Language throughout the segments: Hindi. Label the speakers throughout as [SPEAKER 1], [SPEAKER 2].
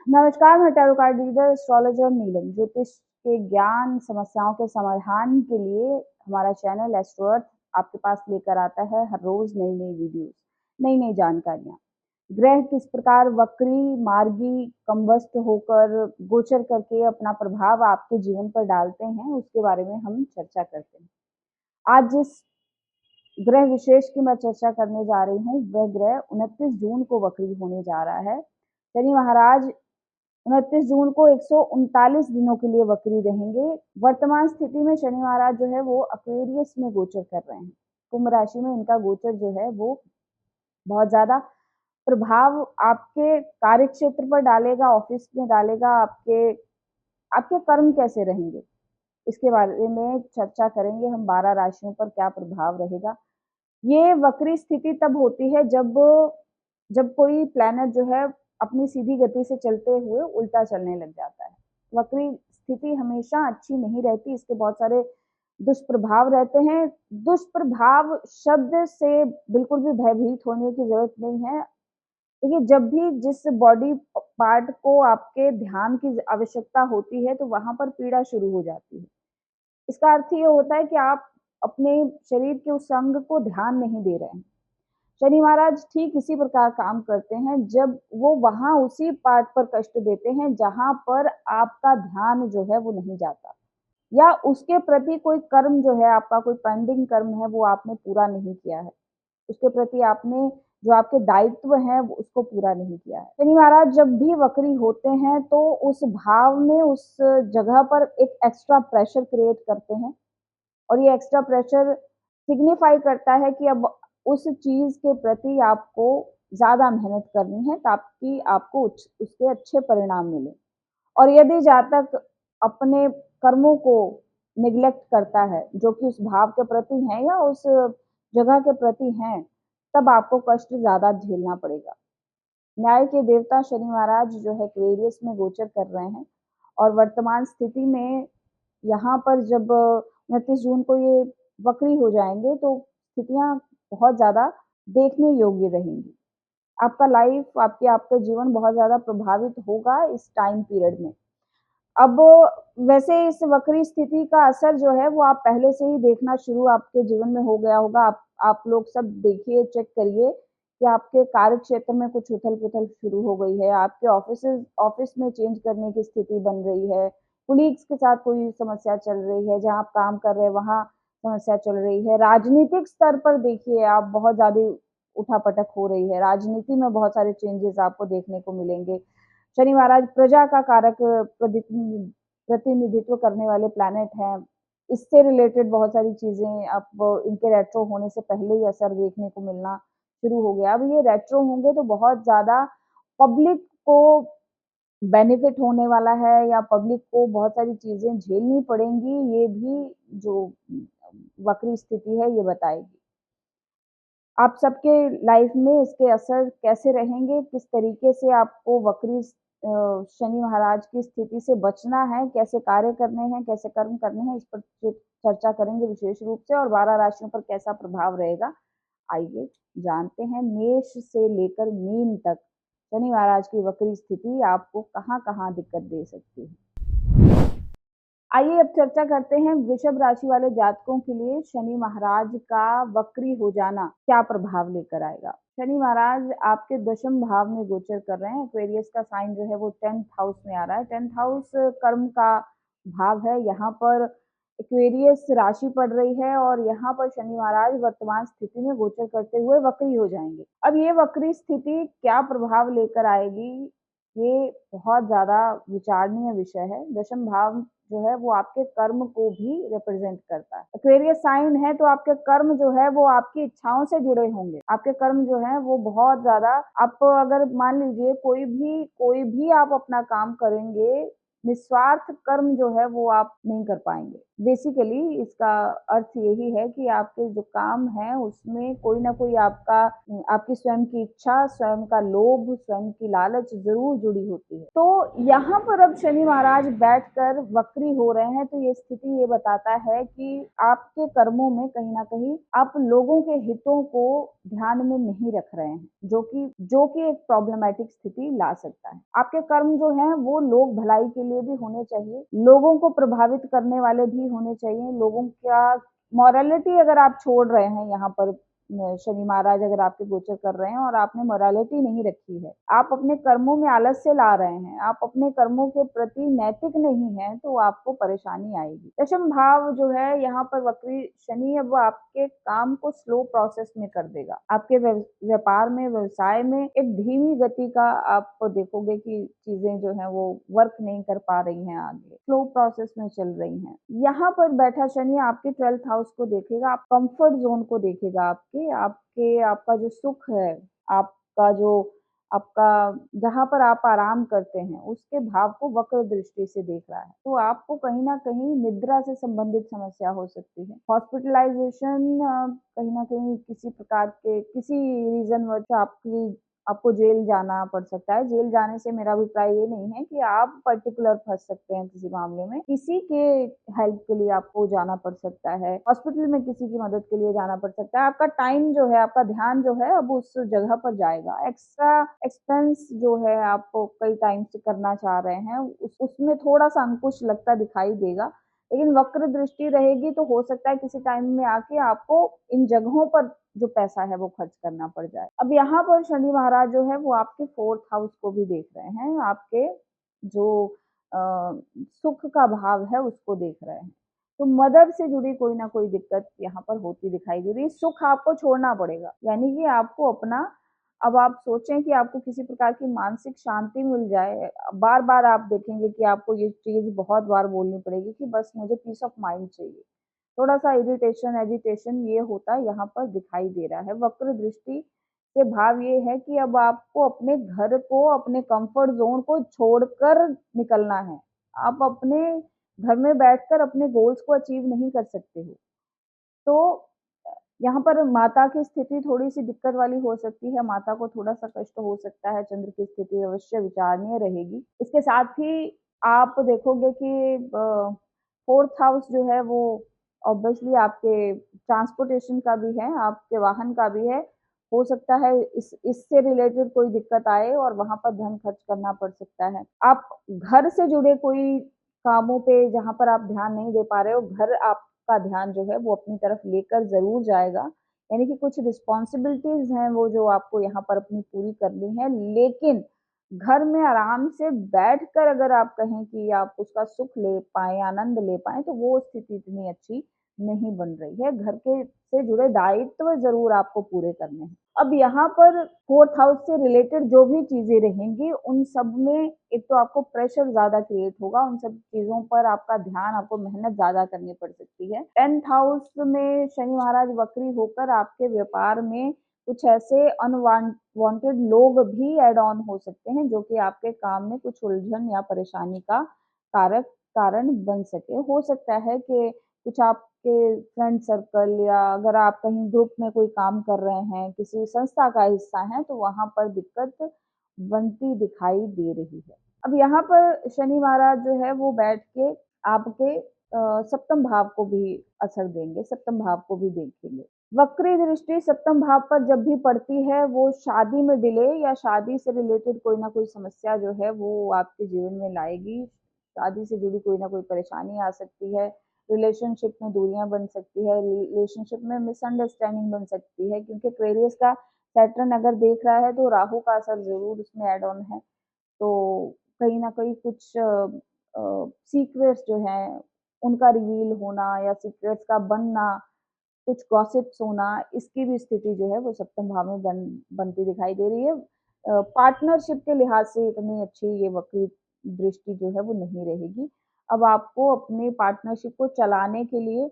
[SPEAKER 1] नमस्कार, मैं टैरो कार्ड रीडर, एस्ट्रोलॉजर नीलम। ज्योतिष के ज्ञान, समस्याओं के समाधान के लिए हमारा चैनल एस्ट्रो अर्थ आपके पास लेकर आता है हर रोज नई-नई वीडियोस, नई-नई जानकारियाँ। ग्रह किस प्रकार वक्री, मार्गी, कम्बस्ट होकर गोचर करके अपना प्रभाव आपके जीवन पर डालते हैं, उसके बारे में हम चर्चा करते हैं। आज जिस ग्रह विशेष की मैं चर्चा करने जा रही हूँ, वह ग्रह 29 जून को वक्री होने जा रहा है। शनि महाराज 29 जून को 139 दिनों के लिए वक्री रहेंगे। वर्तमान स्थिति में शनि महाराज जो है वो एक्वेरियस में गोचर कर रहे हैं। कुंभ राशि में इनका गोचर जो है वो बहुत ज्यादा प्रभाव आपके कार्य क्षेत्र पर डालेगा, ऑफिस में डालेगा। आपके आपके कर्म कैसे रहेंगे, इसके बारे में चर्चा करेंगे हम। 12 राशियों पर क्या प्रभाव रहेगा। ये वक्री स्थिति तब होती है जब जब कोई प्लैनेट जो है अपनी सीधी गति से चलते हुए उल्टा चलने लग जाता है। वक्री स्थिति हमेशा अच्छी नहीं रहती, इसके बहुत सारे दुष्प्रभाव रहते हैं। दुष्प्रभाव शब्द से बिल्कुल भी भयभीत होने की जरूरत नहीं है। देखिए, जब भी जिस बॉडी पार्ट को आपके ध्यान की आवश्यकता होती है तो वहां पर पीड़ा शुरू हो जाती है। इसका अर्थ ये होता है कि आप अपने शरीर के उस अंग को ध्यान नहीं दे रहे हैं। शनि महाराज ठीक इसी प्रकार काम करते हैं जब वो वहां उसी पार्ट पर कष्ट देते हैं जहां पर आपका ध्यान जो है वो नहीं जाता, या उसके प्रति कोई कर्म जो है, आपका कोई पेंडिंग कर्म है वो आपने पूरा नहीं किया है। उसके प्रति आपने जो आपके दायित्व हैं उसको पूरा नहीं किया है। शनि महाराज जब भी वक्री होते हैं तो उस भाव में, उस जगह पर एक एक्स्ट्रा प्रेशर क्रिएट करते हैं, और ये एक्स्ट्रा प्रेशर सिग्निफाई करता है कि अब उस चीज के प्रति आपको ज्यादा मेहनत करनी है ताकि आपको उसके अच्छे परिणाम मिले। और यदि जातक अपने कर्मों को निग्लेक्ट करता है, जो कि उस भाव के प्रति हैं या उस जगह के प्रति हैं, तब आपको कष्ट ज्यादा झेलना पड़ेगा। न्याय के देवता शनि महाराज जो है एक्वेरियस में गोचर कर रहे हैं, और वर्तमान स्थिति में यहाँ पर जब 29 जून को ये वक्री हो जाएंगे तो स्थितियां बहुत ज्यादा देखने योग्य रहेंगी। आपका लाइफ, आपका जीवन बहुत ज्यादा प्रभावित होगा इस टाइम पीरियड में। अब वैसे इस वक्री स्थिति का असर जो है वो आप पहले से ही देखना शुरू आपके जीवन में हो गया होगा। आप लोग सब देखिए, चेक करिए कि आपके कार्य क्षेत्र में कुछ उथल पुथल शुरू हो गई है। आपके ऑफिस में चेंज करने की स्थिति बन रही है। कुलीग्स के साथ कोई समस्या चल रही है, जहाँ आप काम कर रहे हैं वहाँ समस्या चल रही है। राजनीतिक स्तर पर देखिए, आप बहुत ज्यादा उठापटक हो रही है। राजनीति में बहुत सारे चेंजेस आपको देखने को मिलेंगे। शनि महाराज प्रजा का कारक प्रतिनिधित्व करने वाले प्लैनेट हैं। इससे रिलेटेड बहुत सारी चीजें अब इनके रेट्रो होने से पहले ही असर देखने को मिलना शुरू हो गया। अब ये रेट्रो होंगे तो बहुत ज्यादा पब्लिक को बेनिफिट होने वाला है, या पब्लिक को बहुत सारी चीजें झेलनी पड़ेंगी, ये भी जो वक्री स्थिति है ये बताएगी। आप सबके लाइफ में इसके असर कैसे रहेंगे, किस तरीके से आपको वक्री शनि महाराज की स्थिति से बचना है, कैसे कार्य करने हैं, कैसे कर्म करने हैं, इस पर चर्चा करेंगे विशेष रूप से। और 12 राशियों पर कैसा प्रभाव रहेगा, आइए जानते हैं। मेष से लेकर मीन तक शनि महाराज की वक्री स्थिति आपको कहाँ कहाँ दिक्कत दे सकती है। आइए अब चर्चा करते हैं वृषभ राशि वाले जातकों के लिए शनि महाराज का वक्री हो जाना क्या प्रभाव लेकर आएगा। शनि महाराज आपके दशम भाव में गोचर कर रहे हैं। एक्वेरियस का साइन जो है वो 10th हाउस में आ रहा है। 10th हाउस कर्म का भाव है। यहाँ पर एक्वेरियस राशि पड़ रही है, और यहाँ पर शनि महाराज वर्तमान स्थिति में गोचर करते हुए वक्री हो जाएंगे। अब ये वक्री स्थिति क्या प्रभाव लेकर आएगी, ये बहुत ज्यादा विचारणीय विषय है। दशम भाव जो है वो आपके कर्म को भी रिप्रेजेंट करता है। एक्वेरियस साइन है तो आपके कर्म जो है वो आपकी इच्छाओं से जुड़े होंगे। आपके कर्म जो है वो बहुत ज्यादा, आप अगर मान लीजिए कोई भी आप अपना काम करेंगे, निस्वार्थ कर्म जो है वो आप नहीं कर पाएंगे। बेसिकली इसका अर्थ यही है कि आपके जो काम है उसमें कोई ना कोई आपकी स्वयं की इच्छा, स्वयं का लोभ, स्वयं की लालच ज़रूर जुड़ी होती है। तो यहाँ पर अब शनि महाराज बैठकर वक्री हो रहे हैं, तो ये स्थिति ये बताता है कि आपके कर्मों में कहीं न कहीं आप लोगों के हितों को ध्यान में नहीं रख रहे हैं, जो कि एक प्रॉब्लमैटिक स्थिति ला सकता है। आपके कर्म जो हैं वो लोक भलाई के लिए भी होने चाहिए, लोगों को प्रभावित करने वाले भी होने चाहिए, लोगों का मॉरलिटी अगर आप छोड़ रहे हैं यहाँ पर शनि महाराज अगर आपके गोचर कर रहे हैं और आपने मोरालिटी नहीं रखी है, आप अपने कर्मों में आलस्य ला रहे हैं, आप अपने कर्मों के प्रति नैतिक नहीं हैं, तो आपको परेशानी आएगी। दशम भाव जो है यहाँ पर वक्री शनि अब आपके काम को स्लो प्रोसेस में कर देगा। आपके व्यापार में, व्यवसाय में एक धीमी गति का आप देखोगे कि चीजें जो है वो वर्क नहीं कर पा रही हैं, आगे स्लो प्रोसेस में चल रही हैं। यहाँ पर बैठा शनि आपके 12th हाउस को देखेगा, आप कंफर्ट जोन को देखेगा, आपका जो सुख है, आपका जो आपका जहाँ पर आप आराम करते हैं, उसके भाव को वक्र दृष्टि से देख रहा है। तो आपको कहीं न कहीं निद्रा से संबंधित समस्या हो सकती है। हॉस्पिटलाइज़ेशन कहीं न कहीं किसी प्रकार के किसी रीज़न वश आपको जेल जाना पड़ सकता है। जेल जाने से मेरा अभिप्राय ये नहीं है कि आप पर्टिकुलर फँस सकते हैं किसी मामले में। किसी के हेल्प के लिए आपको जाना पड़ सकता है। हॉस्पिटल में किसी की मदद के लिए जाना पड़ सकता है। आपका टाइम जो है, आपका ध्यान जो है अब उस जगह पर जाएगा। एक्स्ट्रा एक्सपेंस जो है आप कई टाइम से करना चाह रहे हैं, उसमें थोड़ा-सा अंकुश लगता दिखाई देगा। लेकिन वक्र दृष्टि रहेगी तो हो सकता है किसी टाइम में आके आपको इन जगहों पर जो पैसा है वो खर्च करना पड़ जाए। अब यहाँ पर शनि महाराज जो है वो आपके 4th हाउस को भी देख रहे हैं, आपके जो अ, सुख का भाव है उसको देख रहे हैं। तो मदर से जुड़ी कोई ना कोई दिक्कत यहाँ पर होती दिखाई दे रही है। सुख आपको छोड़ना पड़ेगा, यानी कि आपको अपना अब आप सोचें कि आपको किसी प्रकार की मानसिक शांति मिल जाए, बार-बार आप देखेंगे कि आपको ये चीज़ बहुत बार बोलनी पड़ेगी कि बस मुझे पीस ऑफ माइंड चाहिए। थोड़ा-सा इरिटेशन, एजिटेशन ये होता यहाँ पर दिखाई दे रहा है। वक्र दृष्टि से भाव ये है कि अब आपको अपने घर को, अपने कम्फर्ट ज़ोन को छोड़कर निकलना है। आप अपने घर में बैठकर अपने गोल्स को अचीव नहीं कर सकते हो। तो यहाँ पर माता की स्थिति थोड़ी-सी दिक्कत वाली हो सकती है, माता को थोड़ा-सा कष्ट हो सकता है, चंद्र की स्थिति अवश्य विचारणीय रहेगी। इसके साथ ही आप देखोगे कि 4th हाउस जो है वो ऑब्वियसली आपके ट्रांसपोर्टेशन का भी है, आपके वाहन का भी है। हो सकता है इससे रिलेटेड कोई दिक्कत आए और वहाँ पर धन खर्च करना पड़ सकता है। आप घर से जुड़े कोई कामों पे जहाँ पर आप ध्यान नहीं दे पा रहे हो, घर आपका ध्यान जो है वो अपनी तरफ लेकर ज़रूर जाएगा। यानी कि कुछ रिस्पॉन्सिबिलिटीज़ हैं वो जो आपको यहाँ पर अपनी पूरी करनी है, लेकिन घर में आराम से बैठकर अगर आप कहें कि आप उसका सुख ले पाएँ, आनंद ले पाएँ, तो वो स्थिति इतनी अच्छी नहीं बन रही है। घर के से जुड़े दायित्व ज़रूर आपको पूरे करने हैं। अब यहाँ पर 4th हाउस से रिलेटेड जो भी चीज़ें रहेंगी, उन सब में एक तो आपको प्रेशर ज़्यादा क्रिएट होगा, उन सब चीज़ों पर आपका ध्यान, आपको मेहनत ज़्यादा करनी पड़ सकती है। 10th हाउस में शनि महाराज वक्री होकर आपके व्यापार में कुछ ऐसे वांटेड लोग भी ऐड ऑन हो सकते हैं, जो कि आपके काम में कुछ उलझन या परेशानी का कारक कारण बन सके। हो सकता है कि कुछ आपके फ्रेंड सर्कल या अगर आप कहीं ग्रुप में कोई काम कर रहे हैं, किसी संस्था का हिस्सा हैं, तो वहाँ पर दिक्कत बनती दिखाई दे रही है। अब यहाँ पर शनि महाराज जो है वो बैठ के आपके सप्तम भाव को भी असर देंगे, सप्तम भाव को भी देखेंगे। वक्री दृष्टि सप्तम भाव पर जब भी पड़ती है, वो शादी में डिले या शादी से रिलेटेड कोई ना कोई समस्या जो है वो आपके जीवन में लाएगी। शादी से जुड़ी कोई ना कोई परेशानी आ सकती है, रिलेशनशिप में दूरियां बन सकती है, रिलेशनशिप में मिसअंडरस्टैंडिंग बन सकती है, क्योंकि एक्वेरियस का सैटर्न अगर देख रहा है तो राहु का असर ज़रूर उसमें ऐड ऑन है। तो कहीं न कहीं कुछ सीक्रेट्स जो हैं, उनका रिवील होना या सीक्रेट्स का बनना, कुछ गॉसिप्स होना, इसकी भी स्थिति जो है वो सप्तम भाव में बनती दिखाई दे रही है। पार्टनरशिप के लिहाज से इतनी अच्छी ये वक्री दृष्टि जो है वो नहीं रहेगी। अब आपको अपने पार्टनरशिप को चलाने के लिए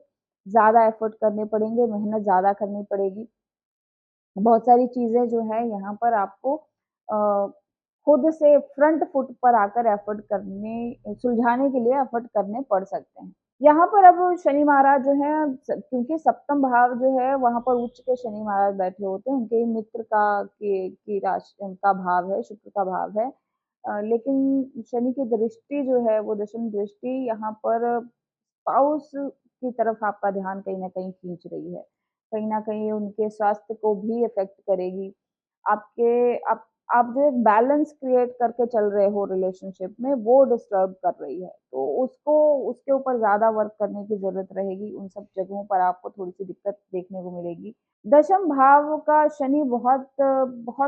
[SPEAKER 1] ज़्यादा एफर्ट करने पड़ेंगे, मेहनत ज़्यादा करनी पड़ेगी। बहुत सारी चीज़ें जो है यहाँ पर आपको अ, खुद से फ्रंट फुट पर आकर एफर्ट करने सुलझाने के लिए एफर्ट करने पड़ सकते हैं। यहाँ पर अब शनि महाराज जो है क्योंकि सप्तम भाव जो है वहाँ पर उच्च के शनि महाराज बैठे होते हैं, उनके ही मित्र का की राशि का भाव है, शुक्र का भाव है। लेकिन शनि की दृष्टि जो है वो दशम दृष्टि यहाँ पर स्पाउस की तरफ आपका ध्यान कहीं न कहीं खींच रही है। कहीं न कहीं उनके स्वास्थ्य को भी इफ़ेक्ट करेगी। आपके आप जो एक बैलेंस क्रिएट करके चल रहे हो रिलेशनशिप में, वो डिस्टर्ब कर रही है। तो उसको उसके ऊपर ज़्यादा वर्क करने की ज़रूरत रहेगी। उन सब जगहों पर आपको थोड़ी-सी दिक्कत देखने को मिलेगी। दशम भाव का शनि बहुत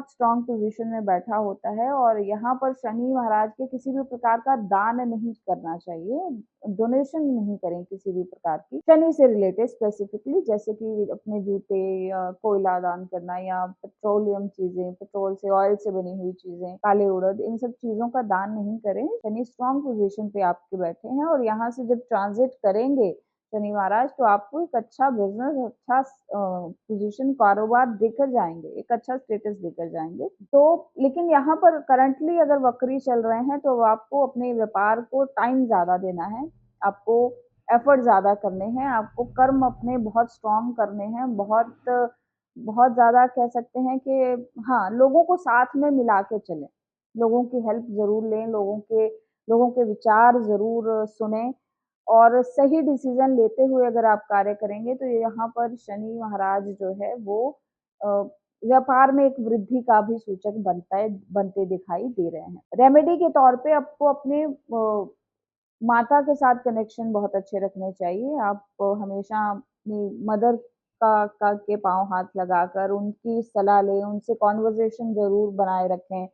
[SPEAKER 1] स्ट्रॉन्ग पोज़ीशन में बैठा होता है और यहाँ पर शनि महाराज के किसी भी प्रकार का दान नहीं करना चाहिए, डोनेशन नहीं करें किसी भी प्रकार की। शनि से रिलेटेड स्पेसिफिकली जैसे कि अपने जूते या कोयला दान करना या पेट्रोलियम चीज़ें, पेट्रोल से, ऑयल से बनी हुई चीज़ें, काले उड़द, इन सब चीज़ों का दान नहीं करें। शनि स्ट्रॉन्ग पोज़ीशन पे आपके बैठे हैं और यहाँ से जब ट्रांज़िट करेंगे शनि महाराज तो आपको एक अच्छा बिज़नेस, अच्छा पोज़ीशन कारोबार देकर जाएँगे, एक अच्छा स्टेटस देकर जाएँगे। तो लेकिन यहाँ पर करंटली अगर वक्री चल रहे हैं तो आपको अपने व्यापार को टाइम ज़्यादा देना है, आपको एफ़र्ट ज़्यादा करने हैं, आपको कर्म अपने बहुत स्ट्रॉन्ग करने हैं, बहुत ज़्यादा कह सकते हैं कि हाँ, लोगों को साथ में मिला के चलें। लोगों की हेल्प ज़रूर लें, लोगों के विचार ज़रूर सुनें और सही डिसीज़न लेते हुए अगर आप कार्य करेंगे तो यहाँ पर शनि महाराज जो है वो अ, व्यापार में एक वृद्धि का भी सूचक बनते दिखाई दे रहे हैं। रेमेडी के तौर पे आपको अपने माता के साथ कनेक्शन बहुत अच्छे रखने चाहिए। आप हमेशा अपनी मदर का के पाँव हाथ लगाकर उनकी सलाह लें, उनसे कन्वर्सेशन ज़रूर बनाए रखें।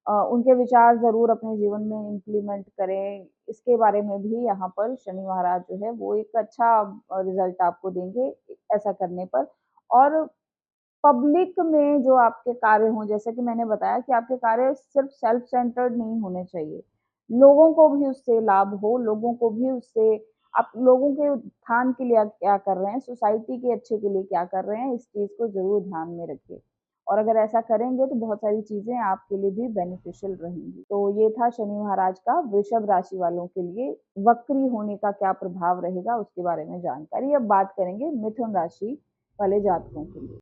[SPEAKER 1] उनके विचार ज़रूर अपने जीवन में इम्प्लीमेंट करें। इसके बारे में भी यहाँ पर शनि महाराज जो है वो एक अच्छा रिज़ल्ट आपको देंगे ऐसा करने पर। और पब्लिक में जो आपके कार्य हों, जैसे कि मैंने बताया कि आपके कार्य सिर्फ़ सेल्फ सेंटर्ड नहीं होने चाहिए। लोगों को भी उससे लाभ हो, लोगों को भी उससे आप लोगों के उत्थान के लिए आप क्या कर रहे हैं, सोसाइटी के अच्छे के लिए क्या कर रहे हैं, इस चीज़ को ज़रूर ध्यान में रखिए। और अगर ऐसा करेंगे तो बहुत सारी चीज़ें आपके लिए भी बेनिफिशियल रहेंगी। तो ये था शनि महाराज का वृषभ राशि वालों के लिए वक्री होने का क्या प्रभाव रहेगा उसके बारे में जानकारी। अब बात करेंगे मिथुन राशि वाले जातकों के लिए।